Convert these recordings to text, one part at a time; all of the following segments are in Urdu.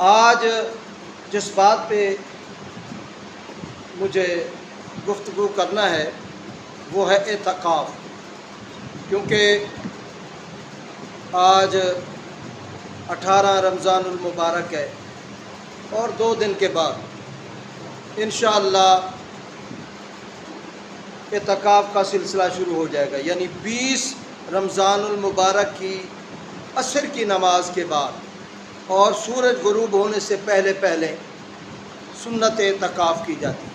آج جس بات پہ مجھے گفتگو کرنا ہے وہ ہے اعتکاف، کیونکہ آج 18 رمضان المبارک ہے اور 2 دن کے بعد انشاءاللہ اعتکاف کا سلسلہ شروع ہو جائے گا، یعنی 20 رمضان المبارک کی عصر کی نماز کے بعد اور سورج غروب ہونے سے پہلے پہلے سنت اعتکاف کی جاتی ہے۔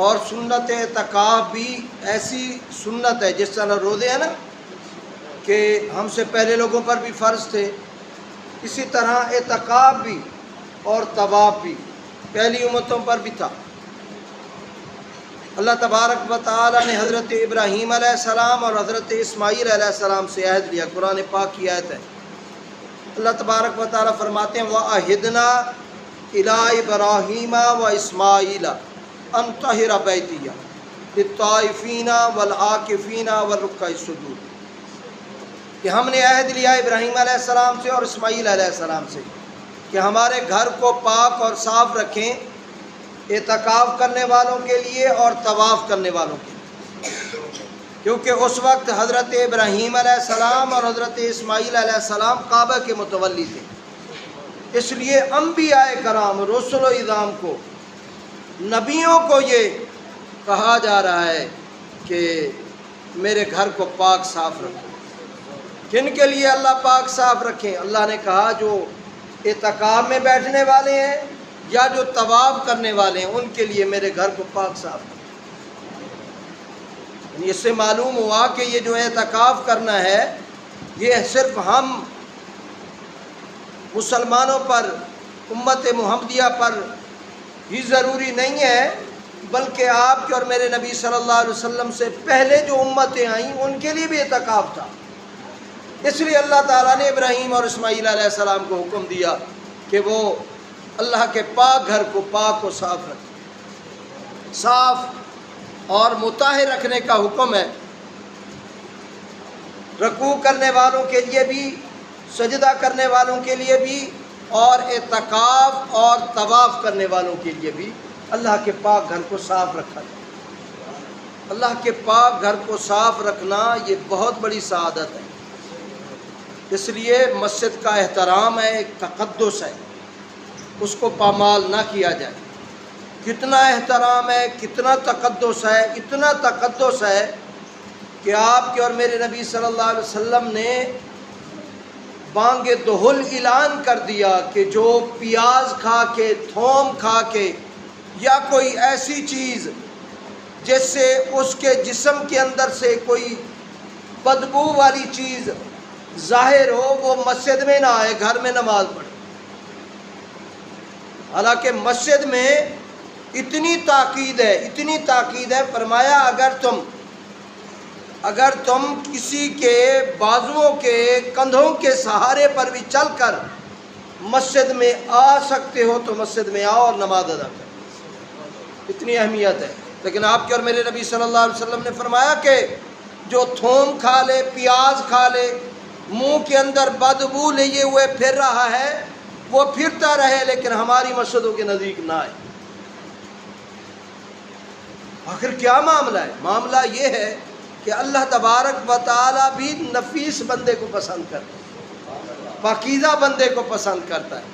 اور سنت اعتکاف بھی ایسی سنت ہے جس طرح روزے ہیں نا کہ ہم سے پہلے لوگوں پر بھی فرض تھے، اسی طرح اعتکاف بھی اور طواف بھی پہلی امتوں پر بھی تھا۔ اللہ تبارک و تعالی نے حضرت ابراہیم علیہ السلام اور حضرت اسماعیل علیہ السلام سے عہد لیا، قرآن پاک کی آیت ہے۔ اللہ تبارک و تعالی فرماتے ہیں وَأَعِدْنَا إِلَىٰ إِبْرَاهِيمَ وَإِسْمَاعِيلَ أَن طَهِّرَ بَيْتِيَ لِلطَّائِفِينَ وَالْعَاكِفِينَ وَالرُّكَّعِ السُّجُودِ کہ ہم نے عہد لیا ابراہیم علیہ السلام سے اور اسماعیل علیہ السلام سے کہ ہمارے گھر کو پاک اور صاف رکھیں اعتکاف کرنے والوں کے لیے اور طواف کرنے والوں کے لیے، کیونکہ اس وقت حضرت ابراہیم علیہ السلام اور حضرت اسماعیل علیہ السلام کعبہ کے متولی تھے۔ اس لیے انبیاء کرام رسل و اعظام کو، نبیوں کو یہ کہا جا رہا ہے کہ میرے گھر کو پاک صاف رکھو۔ کن کے لیے اللہ پاک صاف رکھیں؟ اللہ نے کہا جو اعتکاف میں بیٹھنے والے ہیں یا جو طواف کرنے والے ہیں ان کے لیے میرے گھر کو پاک صاف رکھیں۔ یعنی اس سے معلوم ہوا کہ یہ جو اعتکاف کرنا ہے یہ صرف ہم مسلمانوں پر، امت محمدیہ پر ہی ضروری نہیں ہے، بلکہ آپ کے اور میرے نبی صلی اللہ علیہ وسلم سے پہلے جو امتیں آئیں ان کے لیے بھی اعتکاف تھا۔ اس لیے اللہ تعالیٰ نے ابراہیم اور اسماعیل علیہ السلام کو حکم دیا کہ وہ اللہ کے پاک گھر کو پاک و صاف رکھیں۔ صاف اور مطہر رکھنے کا حکم ہے، رکوع کرنے والوں کے لیے بھی، سجدہ کرنے والوں کے لیے بھی، اور اعتکاف اور طواف کرنے والوں کے لیے بھی اللہ کے پاک گھر کو صاف رکھا جائے۔ اللہ کے پاک گھر کو صاف رکھنا یہ بہت بڑی سعادت ہے، اس لیے مسجد کا احترام ہے، ایک تقدس ہے، اس کو پامال نہ کیا جائے۔ کتنا احترام ہے، کتنا تقدس ہے، اتنا تقدس ہے کہ آپ کے اور میرے نبی صلی اللہ علیہ وسلم نے بانگ دہل اعلان کر دیا کہ جو پیاز کھا کے، تھوم کھا کے یا کوئی ایسی چیز جس سے اس کے جسم کے اندر سے کوئی بدبو والی چیز ظاہر ہو وہ مسجد میں نہ آئے، گھر میں نماز پڑھے۔ حالانکہ مسجد میں اتنی تاکید ہے، فرمایا اگر تم کسی کے بازوؤں کے، کندھوں کے سہارے پر بھی چل کر مسجد میں آ سکتے ہو تو مسجد میں آؤ اور نماز ادا کرو، اتنی اہمیت ہے۔ لیکن آپ کے اور میرے نبی صلی اللہ علیہ وسلم نے فرمایا کہ جو تھوم کھا لے، پیاز کھا لے، منہ کے اندر بدبو لیے ہوئے پھر رہا ہے، وہ پھرتا رہے لیکن ہماری مسجدوں کے نزدیک نہ آئے۔ آخر کیا معاملہ ہے؟ معاملہ یہ ہے کہ اللہ تبارک و تعالیٰ بھی نفیس بندے کو پسند کرتا ہے، پاکیزہ بندے کو پسند کرتا ہے۔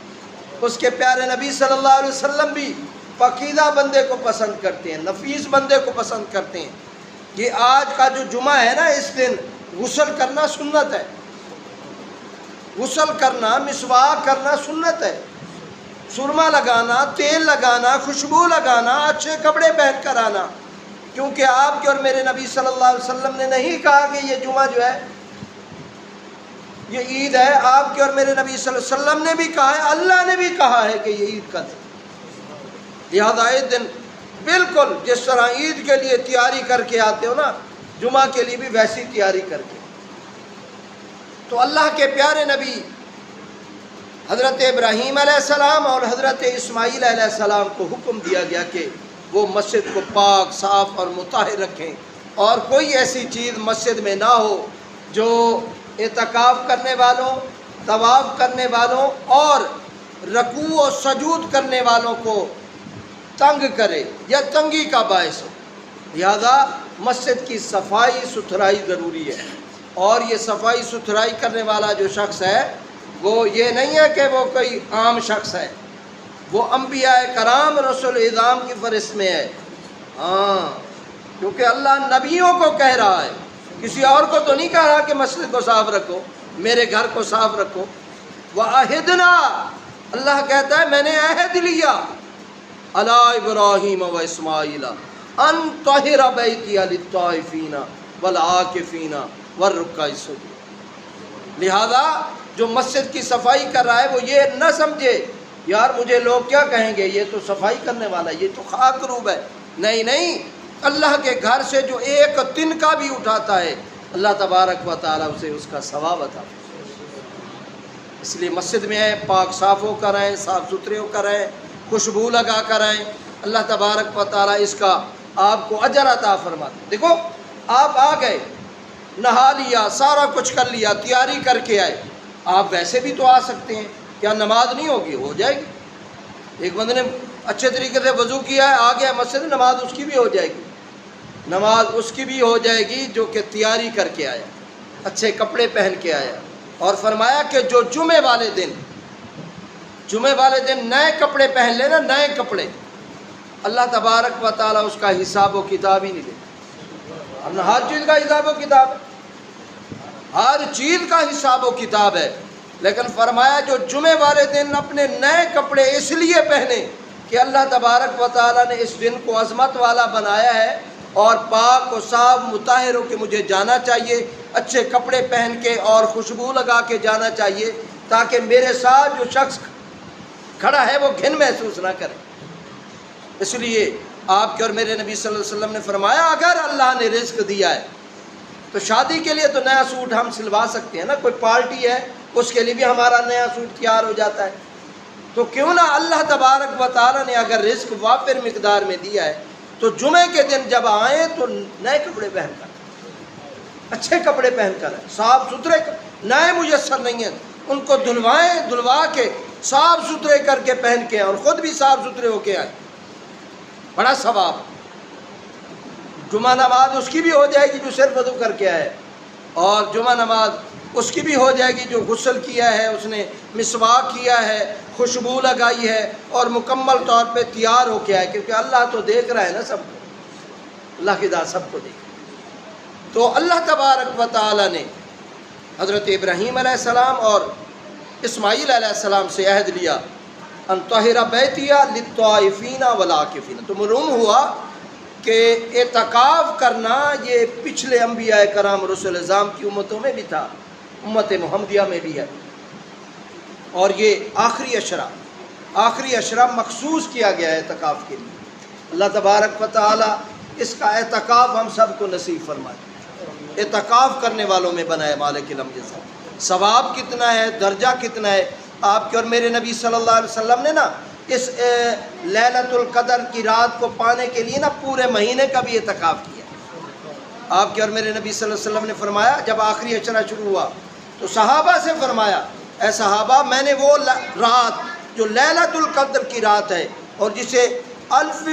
اس کے پیارے نبی صلی اللہ علیہ وسلم بھی پاکیزہ بندے کو پسند کرتے ہیں، نفیس بندے کو پسند کرتے ہیں۔ یہ آج کا جو جمعہ ہے نا، اس دن غسل کرنا سنت ہے، غسل کرنا، مسواک کرنا سنت ہے، سرما لگانا، تیل لگانا، خوشبو لگانا، اچھے کپڑے پہن کر آنا، کیونکہ آپ کے اور میرے نبی صلی اللہ علیہ وسلم نے نہیں کہا کہ یہ جمعہ جو ہے یہ عید ہے۔ آپ کے اور میرے نبی صلی اللہ علیہ وسلم نے بھی کہا ہے، اللہ نے بھی کہا ہے کہ یہ عید کا دن، لہذا اس دن بالکل جس طرح عید کے لیے تیاری کر کے آتے ہو نا، جمعہ کے لیے بھی ویسی تیاری کر کے۔ تو اللہ کے پیارے نبی حضرت ابراہیم علیہ السلام اور حضرت اسماعیل علیہ السلام کو حکم دیا گیا کہ وہ مسجد کو پاک، صاف اور مطہر رکھیں، اور کوئی ایسی چیز مسجد میں نہ ہو جو اعتکاف کرنے والوں، طواف کرنے والوں اور رکوع و سجود کرنے والوں کو تنگ کرے یا تنگی کا باعث ہو۔ لہذا مسجد کی صفائی ستھرائی ضروری ہے، اور یہ صفائی ستھرائی کرنے والا جو شخص ہے وہ یہ نہیں ہے کہ وہ کوئی عام شخص ہے، وہ انبیاء کرام رسول اعظام کی فہرست میں ہے۔ ہاں، کیونکہ اللہ نبیوں کو کہہ رہا ہے، کسی اور کو تو نہیں کہہ رہا کہ مسجد کو صاف رکھو، میرے گھر کو صاف رکھو۔ وَعَهِدْنَا، اللہ کہتا ہے میں نے عہد لیا عَلَىٰ إِبْرَاهِيمَ وَإِسْمَاعِيلَ أَن طَهِرَ بَيْتِيَ لِلطَّائِفِينَ وَالْعَاكِفِينَ وَالرُّكَّعِ السُّجُودِ۔ لہذا جو مسجد کی صفائی کر رہا ہے وہ یہ نہ سمجھے یار مجھے لوگ کیا کہیں گے، یہ تو صفائی کرنے والا، یہ تو خاک روب ہے۔ نہیں نہیں، اللہ کے گھر سے جو ایک تن کا بھی اٹھاتا ہے اللہ تبارک و تعالیٰ اسے اس کا ثواب عطا۔ اس لیے مسجد میں آئیں، پاک صاف ہو کر آئیں، صاف ستھرے ہو کر آئیں، خوشبو لگا کر آئیں، اللہ تبارک و تعالیٰ اس کا آپ کو اجر عطا فرماتے۔ دیکھو آپ آ گئے، نہا لیا، سارا کچھ کر لیا، تیاری کر کے آئے، آپ ویسے بھی تو آ سکتے ہیں، کیا نماز نہیں ہوگی؟ ہو جائے گی۔ ایک بندے نے اچھے طریقے سے وضو کیا ہے، آ گیا مسجد، نماز اس کی بھی ہو جائے گی، نماز اس کی بھی ہو جائے گی جو کہ تیاری کر کے آیا، اچھے کپڑے پہن کے آیا۔ اور فرمایا کہ جو جمعے والے دن نئے کپڑے پہن لے نا، نئے کپڑے، اللہ تبارک و تعالیٰ اس کا حساب و کتاب ہی نہیں لے۔ ورنہ ہر چیز کا حساب و کتاب ہے، ہر چیز کا حساب و کتاب ہے، لیکن فرمایا جو جمعے والے دن اپنے نئے کپڑے اس لیے پہنے کہ اللہ تبارک و تعالیٰ نے اس دن کو عظمت والا بنایا ہے اور پاک و صاف مطہر ہو کہ مجھے جانا چاہیے، اچھے کپڑے پہن کے اور خوشبو لگا کے جانا چاہیے، تاکہ میرے ساتھ جو شخص کھڑا ہے وہ گھن محسوس نہ کرے۔ اس لیے آپ کے اور میرے نبی صلی اللہ علیہ وسلم نے فرمایا اگر اللہ نے رزق دیا ہے تو شادی کے لیے تو نیا سوٹ ہم سلوا سکتے ہیں نا، کوئی پارٹی ہے اس کے لیے بھی ہمارا نیا سوٹ تیار ہو جاتا ہے، تو کیوں نہ اللہ تبارک و تعالیٰ نے اگر رزق وافر مقدار میں دیا ہے تو جمعے کے دن جب آئیں تو نئے کپڑے پہن کر، اچھے کپڑے پہن کر، صاف ستھرے، نئے میسر نہیں ہیں، ان کو دھلوائیں، دھلوا کے صاف ستھرے کر کے پہن کے اور خود بھی صاف ستھرے ہو کے آئیں، بڑا ثواب۔ جمعہ نماز اس کی بھی ہو جائے گی جو صرف وضو کر کے آئے، اور جمعہ نماز اس کی بھی ہو جائے گی جو غسل کیا ہے، اس نے مسواک کیا ہے، خوشبو لگائی ہے اور مکمل طور پہ تیار ہو کے آئے، کیونکہ اللہ تو دیکھ رہا ہے نا سب کو، اللہ کی ذات سب کو دیکھ۔ تو اللہ تبارک و تعالیٰ نے حضرت ابراہیم علیہ السلام اور اسماعیل علیہ السلام سے عہد لیا ان طہر بیتیہ للطائفین والعاکفین۔ تو معلوم ہوا کہ اعتکاف کرنا یہ پچھلے انبیاء کرام رسول اعظام کی امتوں میں بھی تھا، امت محمدیہ میں بھی ہے، اور یہ آخری اشرا مخصوص کیا گیا ہے اعتکاف کے لیے۔ اللہ تبارک و تعالی اس کا اعتکاف ہم سب کو نصیب فرمائے، اعتکاف کرنے والوں میں بنائے مالک الحمد جیسا۔ ثواب کتنا ہے، درجہ کتنا ہے، آپ کے اور میرے نبی صلی اللہ علیہ وسلم نے نا اس لیلۃ القدر کی رات کو پانے کے لیے نا پورے مہینے کا بھی اعتکاف کیا۔ آپ کے اور میرے نبی صلی اللہ علیہ وسلم نے فرمایا جب آخری اشرا شروع ہوا تو صحابہ سے فرمایا اے صحابہ میں نے وہ رات جو لیلۃ القدر کی رات ہے اور جسے الف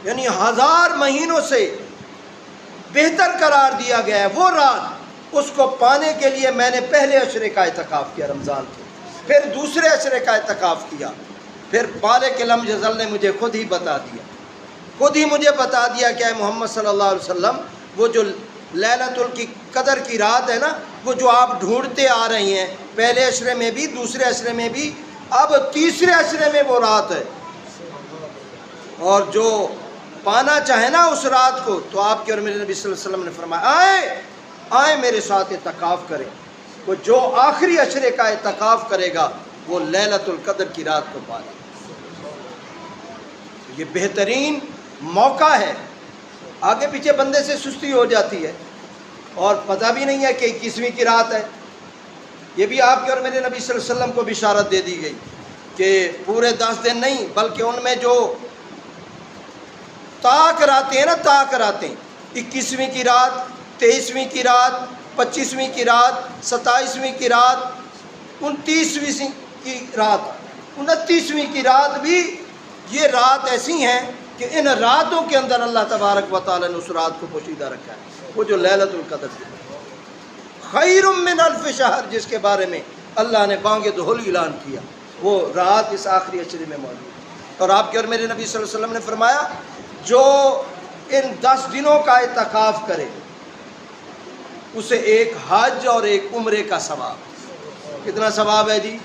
یعنی 1000 مہینوں سے بہتر قرار دیا گیا ہے، وہ رات اس کو پانے کے لیے میں نے پہلے اشرے کا اعتکاف کیا رمضان کے، پھر دوسرے اشرے کا اعتکاف کیا، پھر مالک الحمد جل نے مجھے خود ہی مجھے بتا دیا کہ اے محمد صلی اللہ علیہ وسلم وہ جو لیلۃ القدر کی رات ہے نا، وہ جو آپ ڈھونڈتے آ رہی ہیں پہلے اشرے میں بھی، دوسرے اشرے میں بھی، اب تیسرے اشرے میں وہ رات ہے، اور جو پانا چاہے نا اس رات کو تو آپ کے اور میرے نبی صلی اللہ علیہ وسلم نے فرمایا آئے میرے ساتھ اعتکاف کریں، وہ جو آخری اشرے کا اعتکاف کرے گا وہ لیلۃ القدر کی رات کو پائے گا۔ یہ بہترین موقع ہے، آگے پیچھے بندے سے سستی ہو جاتی ہے اور پتہ بھی نہیں ہے کہ 21ویں کی رات ہے۔ یہ بھی آپ کے اور میرے نبی صلی اللہ علیہ وسلم کو بشارت دے دی گئی کہ پورے 10 دن نہیں بلکہ ان میں جو طاق راتیں ہیں نا، طاق راتیں، 21ویں کی رات، 23ویں کی رات، 25ویں کی رات، 27ویں کی رات، 29ویں کی رات، 29ویں کی رات بھی یہ رات ایسی ہیں کہ ان راتوں کے اندر اللہ تبارک و تعالیٰ نے اس رات کو پوشیدہ رکھا ہے، وہ جو لیلۃ القدر کی خیر من الف شہر، جس کے بارے میں اللہ نے بانگ دہل اعلان کیا، وہ رات اس آخری عشرے میں موجود ہے۔ اور آپ کے اور میرے نبی صلی اللہ علیہ وسلم نے فرمایا جو ان 10 دنوں کا اعتکاف کرے اسے ایک حج اور ایک عمرے کا ثواب۔ کتنا ثواب ہے جی؟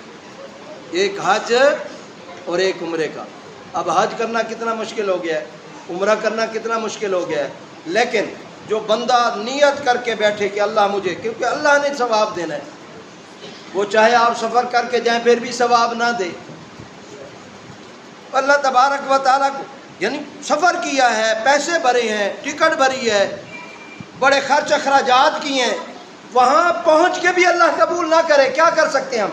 ایک حج اور ایک عمرے کا۔ اب حج کرنا کتنا مشکل ہو گیا ہے، عمرہ کرنا کتنا مشکل ہو گیا ہے، لیکن جو بندہ نیت کر کے بیٹھے کہ اللہ مجھے، کیونکہ اللہ نے ثواب دینا ہے، وہ چاہے آپ سفر کر کے جائیں پھر بھی ثواب نہ دے، اللہ تبارک و تعالیٰ کو، یعنی سفر کیا ہے، پیسے بھرے ہیں، ٹکٹ بھری ہے، بڑے خرچ اخراجات کیے ہیں، وہاں پہنچ کے بھی اللہ قبول نہ کرے، کیا کر سکتے ہم؟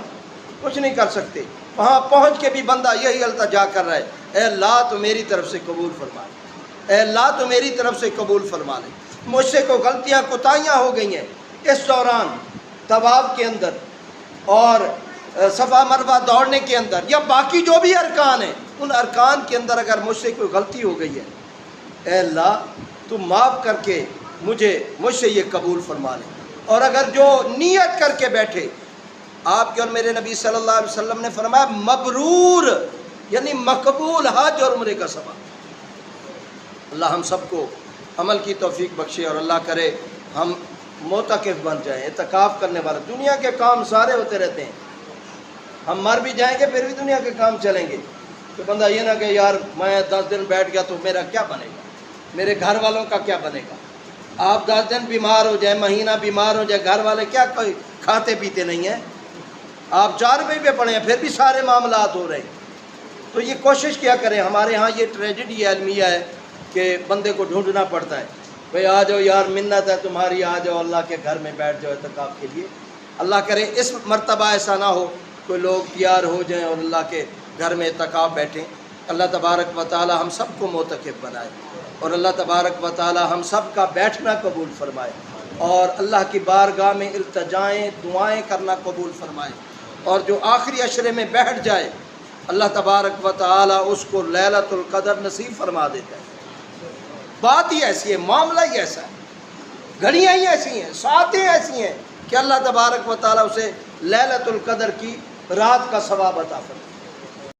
کچھ نہیں کر سکتے۔ وہاں پہنچ کے بھی بندہ یہی التجا کر رہا ہے، اے اللہ تو میری طرف سے قبول فرما لے، اے اللہ تو میری طرف سے قبول فرما لے، مجھ سے کوئی غلطیاں کوتاہیاں ہو گئی ہیں اس دوران طواف کے اندر اور صفا مروہ دوڑنے کے اندر، یا باقی جو بھی ارکان ہیں ان ارکان کے اندر اگر مجھ سے کوئی غلطی ہو گئی ہے، اے اللہ تو معاف کر کے مجھ سے یہ قبول فرما لے۔ اور اگر جو نیت کر کے بیٹھے، آپ کے اور میرے نبی صلی اللہ علیہ وسلم نے فرمایا مبرور یعنی مقبول حج اور عمرے کا ثواب۔ اللہ ہم سب کو عمل کی توفیق بخشے اور اللہ کرے ہم معتکف بن جائیں، اعتکاف کرنے والے۔ دنیا کے کام سارے ہوتے رہتے ہیں، ہم مر بھی جائیں گے پھر بھی دنیا کے کام چلیں گے، تو بندہ یہ نہ کہ یار میں 10 دن بیٹھ گیا تو میرا کیا بنے گا، میرے گھر والوں کا کیا بنے گا۔ آپ 10 دن بیمار ہو جائیں، مہینہ بیمار ہو جائے، گھر والے کیا کوئی کھاتے پیتے نہیں ہیں، آپ 4 روپے پہ پڑے ہیں پھر بھی سارے معاملات ہو رہے ہیں۔ تو یہ کوشش کیا کریں، ہمارے ہاں یہ ٹریجڈی عالمیہ ہے کہ بندے کو ڈھونڈنا پڑتا ہے، بھئی آ جاؤ یار منت ہے تمہاری، آ جاؤ اللہ کے گھر میں بیٹھ جاؤ اعتکاف کے لیے۔ اللہ کرے اس مرتبہ ایسا نہ ہو، کوئی لوگ تیار ہو جائیں اور اللہ کے گھر میں اعتکاف بیٹھیں۔ اللہ تبارک و تعالی ہم سب کو معتکف بنائے، اور اللہ تبارک و تعالی ہم سب کا بیٹھنا قبول فرمائے، اور اللہ کی بارگاہ میں التجائیں دعائیں کرنا قبول فرمائے، اور جو آخری عشرے میں بیٹھ جائے اللہ تبارک و تعالی اس کو لیلۃ القدر نصیب فرما دیتا ہے۔ بات ہی ایسی ہے، معاملہ ہی ایسا ہے، گھڑیاں ہی ایسی ہیں، ساعتیں ایسی ہیں کہ اللہ تبارک و تعالی اسے لیلۃ القدر کی رات کا ثواب عطا فرمائے۔